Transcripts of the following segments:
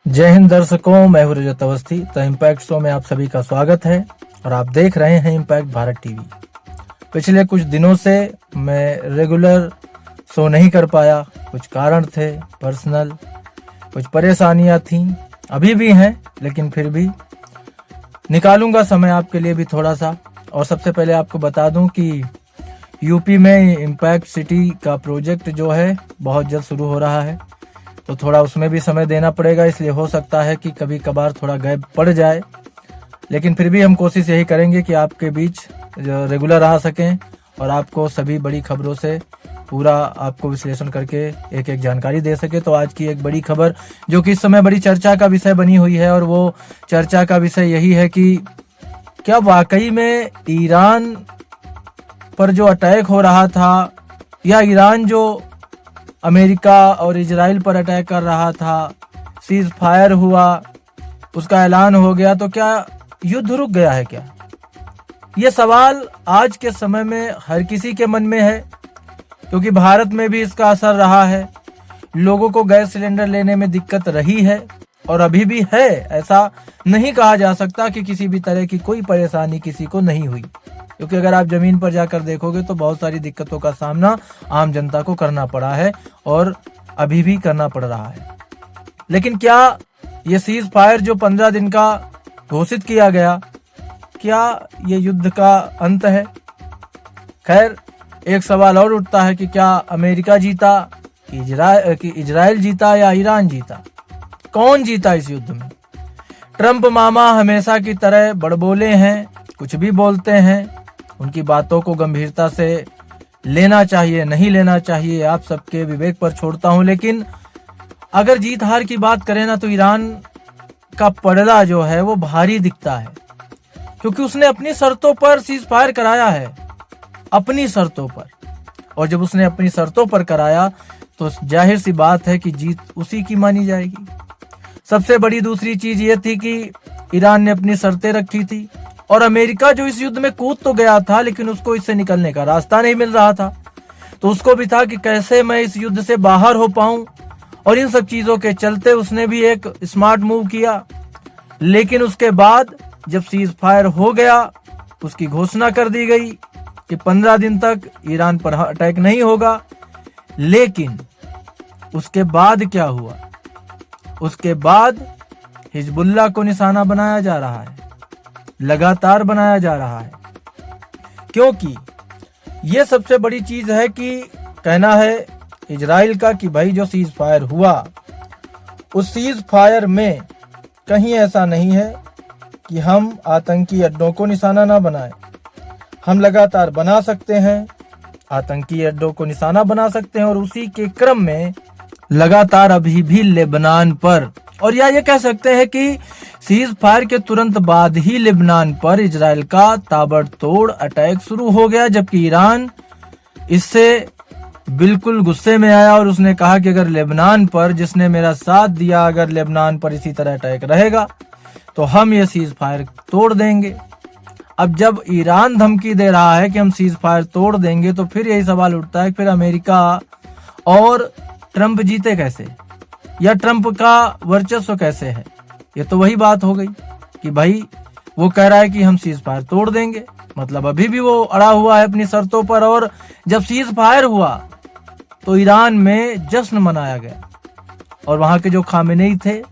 जय हिंद दर्शकों, मैं हूं रजत अवस्थी। तो इम्पैक्ट शो में आप सभी का स्वागत है और आप देख रहे हैं इम्पैक्ट भारत टीवी। पिछले कुछ दिनों से मैं रेगुलर शो नहीं कर पाया, कुछ कारण थे पर्सनल, कुछ परेशानियां थीं, अभी भी हैं, लेकिन फिर भी निकालूंगा समय आपके लिए भी थोड़ा सा। और सबसे पहले आपको बता दूं कि यूपी में इम्पैक्ट सिटी का प्रोजेक्ट जो है बहुत जल्द शुरू हो रहा है, तो थोड़ा उसमें भी समय देना पड़ेगा, इसलिए हो सकता है कि कभी कभार थोड़ा गैप पड़ जाए, लेकिन फिर भी हम कोशिश यही करेंगे कि आपके बीच रेगुलर आ सकें और आपको सभी बड़ी खबरों से पूरा आपको विश्लेषण करके एक एक जानकारी दे सके। तो आज की एक बड़ी खबर जो कि इस समय बड़ी चर्चा का विषय बनी हुई है, और वो चर्चा का विषय यही है कि क्या वाकई में ईरान पर जो अटैक हो रहा था, या ईरान जो अमेरिका और इजराइल पर अटैक कर रहा था, सीज फायर हुआ, उसका ऐलान हो गया, तो क्या युद्ध रुक गया है क्या? ये सवाल आज के समय में हर किसी के मन में है, क्योंकि भारत में भी इसका असर रहा है। लोगों को गैस सिलेंडर लेने में दिक्कत रही है और अभी भी है। ऐसा नहीं कहा जा सकता कि किसी भी तरह की कोई परेशानी किसी को नहीं हुई, क्योंकि अगर आप जमीन पर जाकर देखोगे तो बहुत सारी दिक्कतों का सामना आम जनता को करना पड़ा है और अभी भी करना पड़ रहा है। लेकिन क्या ये सीज फायर जो 15 दिन का घोषित किया गया, क्या ये युद्ध का अंत है? खैर, एक सवाल और उठता है कि क्या अमेरिका जीता कि इजराइल जीता या ईरान जीता? कौन जीता इस युद्ध में? ट्रंप मामा हमेशा की तरह बड़बोले हैं, कुछ भी बोलते हैं। उनकी बातों को गंभीरता से लेना चाहिए, नहीं लेना चाहिए, आप सबके विवेक पर छोड़ता हूं। लेकिन अगर जीत हार की बात करें ना, तो ईरान का पड़ला जो है वो भारी दिखता है, क्योंकि उसने अपनी शर्तों पर सीज फायर कराया है, अपनी शर्तों पर। और जब उसने अपनी शर्तों पर कराया तो जाहिर सी बात है कि जीत उसी की मानी जाएगी। सबसे बड़ी दूसरी चीज ये थी कि ईरान ने अपनी शर्तें रखी थी, और अमेरिका जो इस युद्ध में कूद तो गया था, लेकिन उसको इससे निकलने का रास्ता नहीं मिल रहा था। तो उसको भी था कि कैसे मैं इस युद्ध से बाहर हो पाऊं, और इन सब चीजों के चलते उसने भी एक स्मार्ट मूव किया। लेकिन उसके बाद जब सीज फायर हो गया, उसकी घोषणा कर दी गई कि 15 दिन तक ईरान पर अटैक नहीं होगा। लेकिन उसके बाद क्या हुआ? उसके बाद हिजबुल्लाह को निशाना बनाया जा रहा है, लगातार बनाया जा रहा है, क्योंकि ये सबसे बड़ी चीज है कि कहना है इजराइल का कि भाई जो सीज फायर हुआ, उस सीज फायर में कहीं ऐसा नहीं है कि हम आतंकी अड्डों को निशाना ना बनाए। हम लगातार बना सकते हैं, आतंकी अड्डों को निशाना बना सकते हैं, और उसी के क्रम में लगातार अभी भी लेबनान पर, और या ये कह सकते हैं कि सीज फायर के तुरंत बाद ही लेबनान पर इजराइल का ताबड़तोड़ अटैक शुरू हो गया, जबकि ईरान इससे बिल्कुल गुस्से में आया और उसने कहा कि अगर लेबनान पर, जिसने मेरा साथ दिया, अगर लेबनान पर इसी तरह अटैक रहेगा तो हम ये सीज फायर तोड़ देंगे। अब जब ईरान धमकी दे रहा है कि हम सीज फायर तोड़ देंगे, तो फिर यही सवाल उठता है कि फिर अमेरिका और ट्रंप जीते कैसे, या ट्रंप का वर्चस्व कैसे है? ये तो वही बात हो गई कि भाई वो कह रहा है कि हम सीज फायर तोड़ देंगे, मतलब अभी भी वो अड़ा हुआ है अपनी शर्तों पर। और जब सीज फायर हुआ तो ईरान में जश्न मनाया गया, और वहां के जो खामेनेई थे,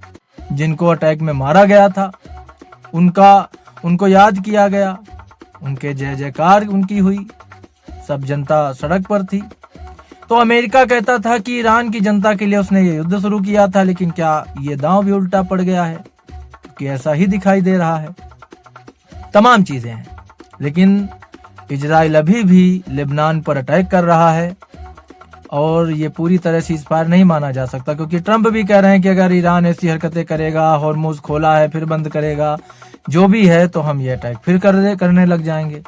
जिनको अटैक में मारा गया था, उनको याद किया गया, उनके जय जयकार उनकी हुई, सब जनता सड़क पर थी। तो अमेरिका कहता था कि ईरान की जनता के लिए उसने ये युद्ध शुरू किया था, लेकिन क्या ये दांव भी उल्टा पड़ गया है? कि ऐसा ही दिखाई दे रहा है। तमाम चीजें हैं, लेकिन इजराइल अभी भी लेबनान पर अटैक कर रहा है, और ये पूरी तरह सीज फायर नहीं माना जा सकता, क्योंकि ट्रंप भी कह रहे हैं कि अगर ईरान ऐसी हरकतें करेगा, हॉर्मुज खोला है फिर बंद करेगा, जो भी है, तो हम ये अटैक फिर करने लग जाएंगे।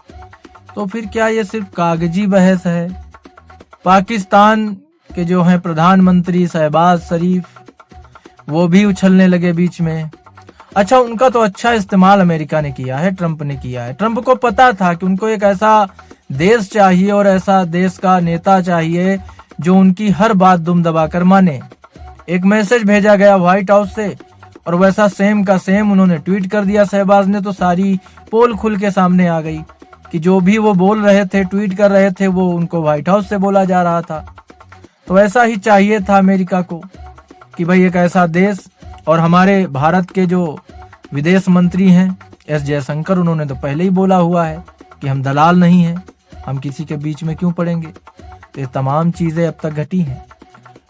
तो फिर क्या ये सिर्फ कागजी बहस है? पाकिस्तान के जो हैं प्रधानमंत्री शहबाज शरीफ, वो भी उछलने लगे बीच में। अच्छा, उनका तो अच्छा इस्तेमाल अमेरिका ने किया है, ट्रंप ने किया है। ट्रंप को पता था कि उनको एक ऐसा देश चाहिए और ऐसा देश का नेता चाहिए जो उनकी हर बात दुम दबा कर माने। एक मैसेज भेजा गया व्हाइट हाउस से, और वैसा सेम का सेम उन्होंने ट्वीट कर दिया शहबाज ने, तो सारी पोल खुल के सामने आ गई कि जो भी वो बोल रहे थे, ट्वीट कर रहे थे, वो उनको व्हाइट हाउस से बोला जा रहा था। तो ऐसा ही चाहिए था अमेरिका को कि भाई एक ऐसा देश, और हमारे भारत के जो विदेश मंत्री हैं एस जयशंकर, उन्होंने तो पहले ही बोला हुआ है कि हम दलाल नहीं हैं, हम किसी के बीच में क्यों पड़ेंगे। तो ये तमाम चीजें अब तक घटी हैं,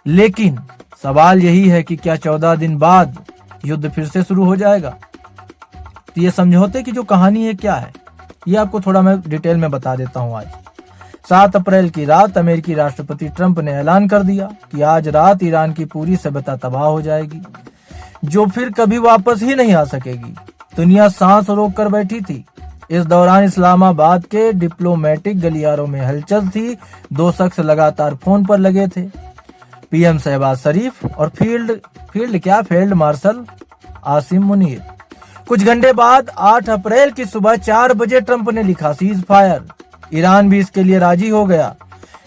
लेकिन सवाल यही है कि क्या 14 दिन बाद युद्ध फिर से शुरू हो जाएगा। तो ये समझौते की जो कहानी है क्या है, ये आपको थोड़ा मैं डिटेल में बता देता हूं। आज 7 अप्रैल की रात अमेरिकी राष्ट्रपति ट्रंप ने ऐलान कर दिया कि आज रात ईरान की पूरी सभ्यता तबाह हो जाएगी, जो फिर कभी वापस ही नहीं आ सकेगी। दुनिया सांस रोक कर बैठी थी। इस दौरान इस्लामाबाद के डिप्लोमेटिक गलियारों में हलचल थी। 2 शख्स लगातार फोन पर लगे थे, पीएम शहबाज शरीफ और फील्ड मार्शल आसिम मुनीर। कुछ घंटे बाद 8 अप्रैल की सुबह 4 बजे ट्रंप ने लिखा सीज फायर। ईरान भी इसके लिए राजी हो गया।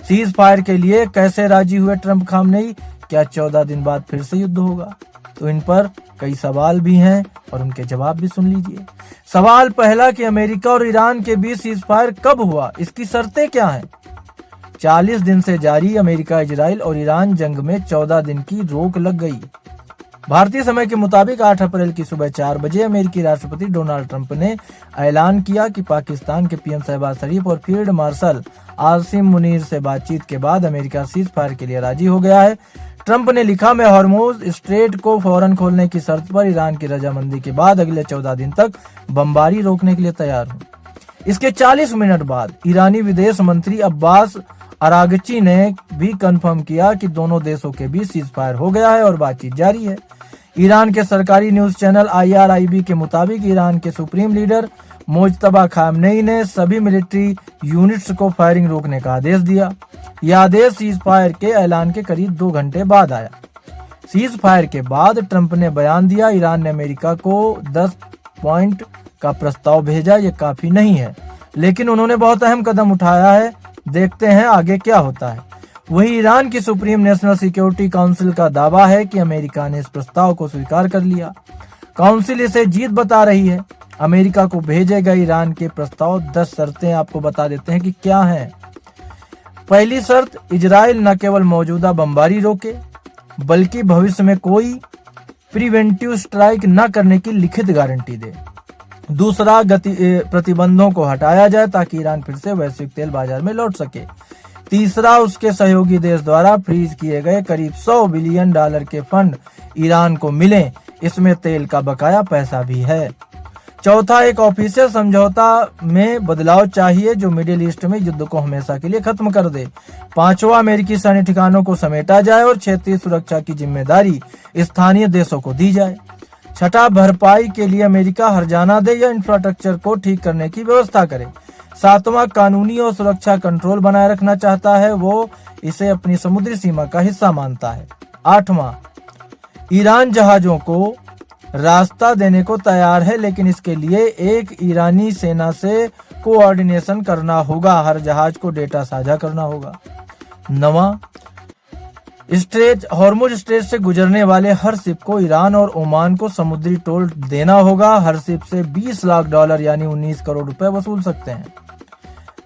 सीज फायर के लिए कैसे राजी हुए ट्रंप खामनेई? क्या 14 दिन बाद फिर से युद्ध होगा? तो इन पर कई सवाल भी हैं और उनके जवाब भी सुन लीजिए। सवाल पहला कि अमेरिका और ईरान के बीच सीज फायर कब हुआ, इसकी शर्तें क्या हैं? 40 दिन से जारी अमेरिका, इजराइल और ईरान जंग में 14 दिन की रोक लग गई। भारतीय समय के मुताबिक 8 अप्रैल की सुबह 4 बजे अमेरिकी राष्ट्रपति डोनाल्ड ट्रंप ने ऐलान किया कि पाकिस्तान के पीएम शहबाज शरीफ और फील्ड मार्शल आसिम मुनीर से बातचीत के बाद अमेरिका सीज फायर के लिए राजी हो गया है। ट्रंप ने लिखा, मैं हॉर्मुज स्ट्रेट को फौरन खोलने की शर्त पर ईरान की रजामंदी के बाद अगले 14 दिन तक बमबारी रोकने के लिए तैयार हूँ। इसके 40 मिनट बाद ईरानी विदेश मंत्री अब्बास अरागची ने भी कंफर्म किया कि दोनों देशों के बीच सीज फायर हो गया है और बातचीत जारी है। ईरान के सरकारी न्यूज चैनल IRIB के मुताबिक ईरान के सुप्रीम लीडर मोजतबा खामनेई ने सभी मिलिट्री यूनिट्स को फायरिंग रोकने का आदेश दिया। यह आदेश सीज फायर के ऐलान के करीब 2 घंटे बाद आया। सीज फायर के बाद ट्रंप ने बयान दिया, ईरान ने अमेरिका को 10 पॉइंट का प्रस्ताव भेजा, ये काफी नहीं है, लेकिन उन्होंने बहुत अहम कदम उठाया है, देखते हैं आगे क्या होता है। वहीं ईरान की सुप्रीम नेशनल सिक्योरिटी काउंसिल का दावा है कि अमेरिका ने इस प्रस्ताव को स्वीकार कर लिया। काउंसिल इसे जीत बता रही है। अमेरिका को भेजेगा ईरान के प्रस्ताव। 10 शर्तें आपको बता देते हैं कि क्या हैं। पहली शर्त, इजराइल न केवल मौजूदा बमबारी रोके बल्कि भविष्य में कोई प्रिवेंटिव स्ट्राइक न करने की लिखित गारंटी दे। दूसरा, प्रतिबंधों को हटाया जाए ताकि ईरान फिर से वैश्विक तेल बाजार में लौट सके। तीसरा, उसके सहयोगी देश द्वारा फ्रीज किए गए करीब $100 बिलियन के फंड ईरान को मिले, इसमें तेल का बकाया पैसा भी है। चौथा, एक ऑफिशियल समझौता में बदलाव चाहिए जो मिडिल ईस्ट में युद्ध को हमेशा के लिए खत्म कर दे। पांचवा, अमेरिकी सैन्य ठिकानों को समेटा जाए और क्षेत्रीय सुरक्षा की जिम्मेदारी स्थानीय देशों को दी जाए। छठा, भरपाई के लिए अमेरिका हर्जाना दे या इंफ्रास्ट्रक्चर को ठीक करने की व्यवस्था करे। सातवां, कानूनी और सुरक्षा कंट्रोल बनाए रखना चाहता है, वो इसे अपनी समुद्री सीमा का हिस्सा मानता है। आठवां, ईरान जहाजों को रास्ता देने को तैयार है, लेकिन इसके लिए एक ईरानी सेना से कोऑर्डिनेशन करना होगा, हर जहाज को डेटा साझा करना होगा। 9वां, हॉर्मुज स्ट्रेट से गुजरने वाले हर शिप को ईरान और ओमान को समुद्री टोल देना होगा। हर शिप से $20 लाख यानी 19 करोड़ रुपए वसूल सकते हैं।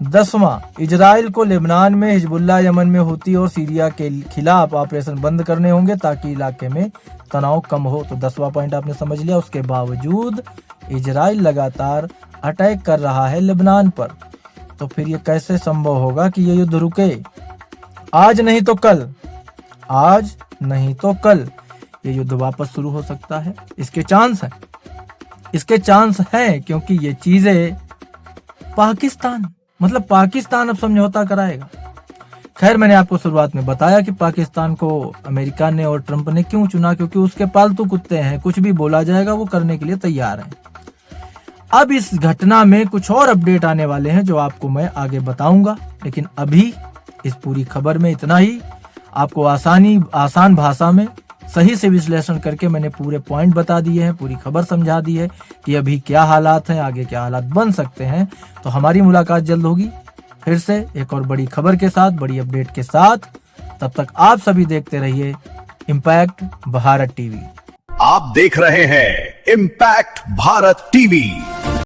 10वां, इजराइल को लेबनान में, हिजबुल्लाह यमन में, हुती और सीरिया के खिलाफ ऑपरेशन बंद करने होंगे ताकि इलाके में तनाव कम हो। तो 10वां पॉइंट आपने समझ लिया। उसके बावजूद इजराइल लगातार अटैक कर रहा है लेबनान पर, तो फिर ये कैसे संभव होगा कि ये युद्ध रुके? आज नहीं तो कल, आज नहीं तो कल ये युद्ध वापस शुरू हो सकता है। इसके चांस हैं क्योंकि ये चीजें पाकिस्तान अब समझौता कराएगा। खैर, मैंने आपको शुरुआत में बताया कि पाकिस्तान को अमेरिका ने और ट्रंप ने क्यों चुना, क्योंकि उसके पालतू कुत्ते हैं, कुछ भी बोला जाएगा वो करने के लिए तैयार हैं। अब इस घटना में कुछ और अपडेट आने वाले हैं जो आपको मैं आगे बताऊंगा, लेकिन अभी इस पूरी खबर में इतना ही। आपको आसान भाषा में सही से विश्लेषण करके मैंने पूरे पॉइंट बता दिए हैं, पूरी खबर समझा दी है कि अभी क्या हालात हैं, आगे क्या हालात बन सकते हैं। तो हमारी मुलाकात जल्द होगी फिर से एक और बड़ी खबर के साथ, बड़ी अपडेट के साथ। तब तक आप सभी देखते रहिए इम्पैक्ट भारत टीवी। आप देख रहे हैं इम्पैक्ट भारत टीवी।